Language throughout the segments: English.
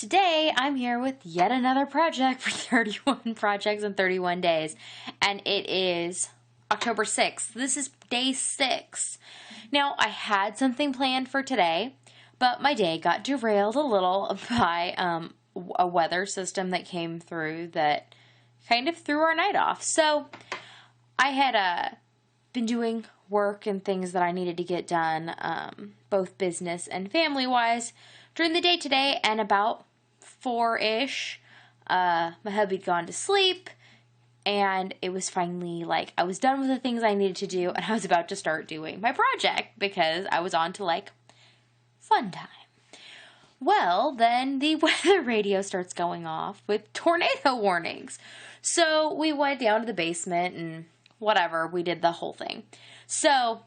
Today I'm here with yet another project for 31 projects in 31 days, and it is October 6th. This is day 6. Now, I had something planned for today, but my day got derailed a little by a weather system that came through that kind of threw our night off. So I had been doing work and things that I needed to get done, both business and family-wise, during the day today, and about 4-ish, my hubby'd gone to sleep, and it was finally like I was done with the things I needed to do, and I was about to start doing my project because I was on to like fun time. Well, then the weather radio starts going off with tornado warnings. So we went down to the basement and whatever, we did the whole thing. So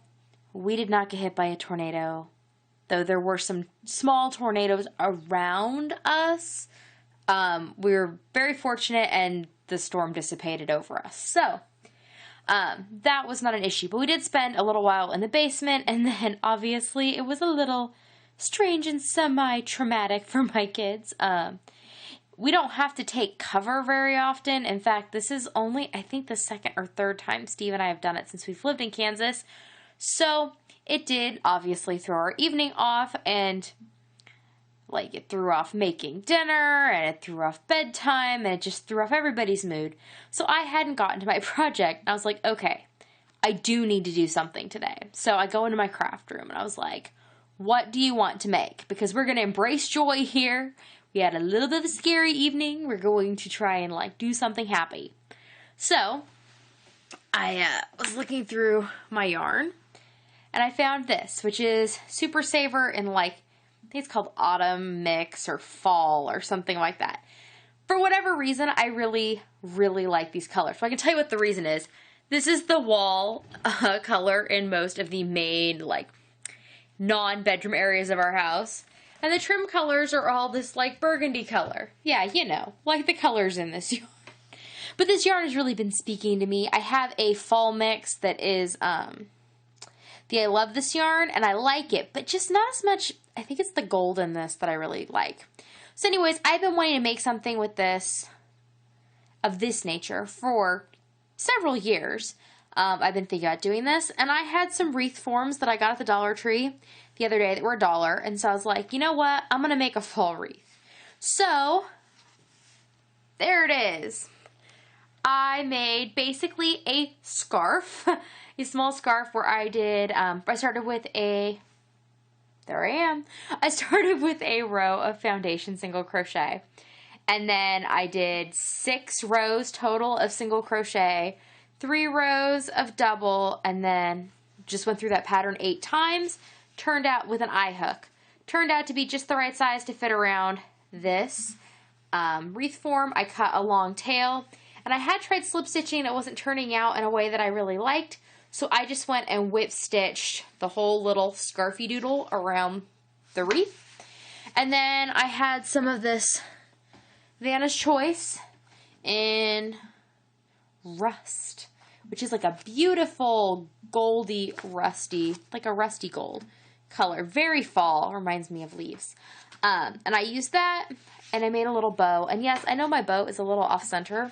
we did not get hit by a tornado, though there were some small tornadoes around us. We were very fortunate, and the storm dissipated over us. So that was not an issue. But we did spend a little while in the basement, and then obviously it was a little strange and semi-traumatic for my kids. We don't have to take cover very often. In fact, this is only, I think, the second or third time Steve and I have done it since we've lived in Kansas. So it did obviously throw our evening off, and like it threw off making dinner, and it threw off bedtime, and it just threw off everybody's mood. So I hadn't gotten to my project, and I was like, okay, I do need to do something today. So I go into my craft room, and I was like, what do you want to make? Because we're going to embrace joy here. We had a little bit of a scary evening. We're going to try and like do something happy. So I was looking through my yarn, and I found this, which is Super Saver in like, I think it's called Autumn Mix or Fall or something like that. For whatever reason, I really, really like these colors. So I can tell you what the reason is. This is the wall color in most of the main like non-bedroom areas of our house. And the trim colors are all this like burgundy color. Yeah, you know, like the colors in this yarn. But this yarn has really been speaking to me. I have a fall mix that is the I Love This yarn, and I like it, but just not as much. I think it's the gold in this that I really like. So anyways, I've been wanting to make something with this, of this nature, for several years. I've been thinking about doing this, and I had some wreath forms that I got at the Dollar Tree the other day that were $1, and so I was like, you know what, I'm going to make a fall wreath. So, there it is. I made basically a scarf, a small scarf where I did, I started with a, there I am, I started with a row of foundation single crochet, and then I did 6 rows total of single crochet, 3 rows of double, and then just went through that pattern 8 times, turned out with an eye hook. Turned out to be just the right size to fit around this wreath form. I cut a long tail, and I had tried slip stitching, and it wasn't turning out in a way that I really liked, so I just went and whip stitched the whole little scarfy doodle around the wreath. And then I had some of this Vanna's Choice in Rust, which is like a beautiful goldy rusty, like a rusty gold color. Very fall, reminds me of leaves. And I used that, and I made a little bow. And yes, I know my bow is a little off center.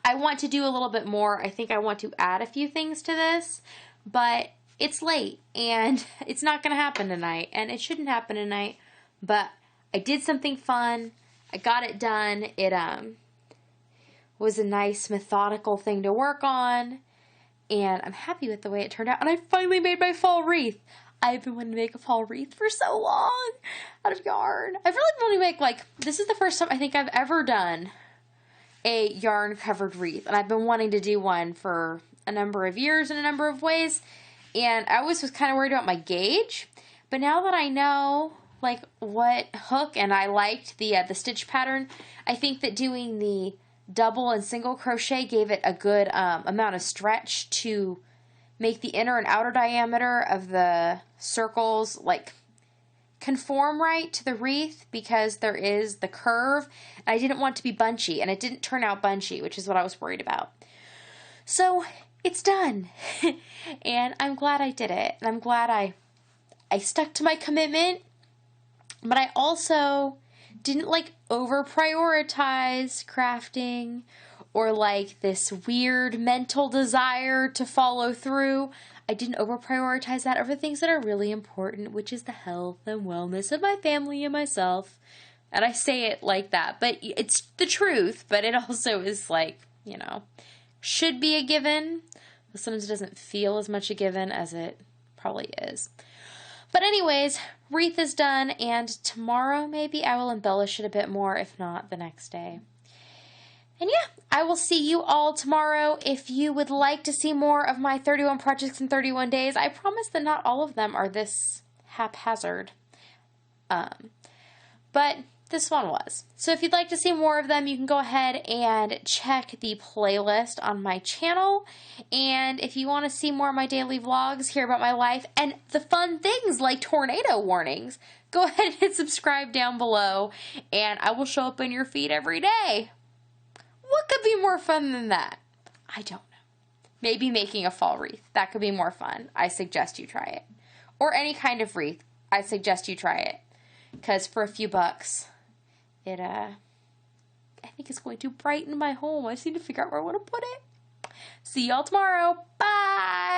I want to do a little bit more. I think I want to add a few things to this, but it's late, and it's not going to happen tonight, and it shouldn't happen tonight, but I did something fun. I got it done. It, was a nice methodical thing to work on, and I'm happy with the way it turned out, and I finally made my fall wreath. I've been wanting to make a fall wreath for so long out of yarn. I've really been wanting to make, like, this is the first time I think I've ever done a yarn covered wreath, and I've been wanting to do one for a number of years in a number of ways, and I always was kind of worried about my gauge, but now that I know like what hook, and I liked the stitch pattern, I think that doing the double and single crochet gave it a good amount of stretch to make the inner and outer diameter of the circles like conform right to the wreath, because there is the curve. I didn't want it to be bunchy, and it didn't turn out bunchy, which is what I was worried about. So it's done, and I'm glad I did it, and I'm glad I stuck to my commitment, but I also didn't like over prioritize crafting or like this weird mental desire to follow through. I didn't over prioritize that over things that are really important, which is the health and wellness of my family and myself. And I say it like that, but it's the truth, but it also is like, you know, should be a given, but sometimes it doesn't feel as much a given as it probably is. But anyways, wreath is done, and tomorrow maybe I will embellish it a bit more, if not the next day. And yeah, I will see you all tomorrow. If you would like to see more of my 31 projects in 31 days, I promise that not all of them are this haphazard. But this one was. So if you'd like to see more of them, you can go ahead and check the playlist on my channel. And if you want to see more of my daily vlogs, hear about my life, and the fun things like tornado warnings, go ahead and subscribe down below, and I will show up in your feed every day. What could be more fun than that? I don't know. Maybe making a fall wreath. That could be more fun. I suggest you try it. Or any kind of wreath. I suggest you try it. Because for a few bucks, I think it's going to brighten my home. I just need to figure out where I want to put it. See y'all tomorrow. Bye!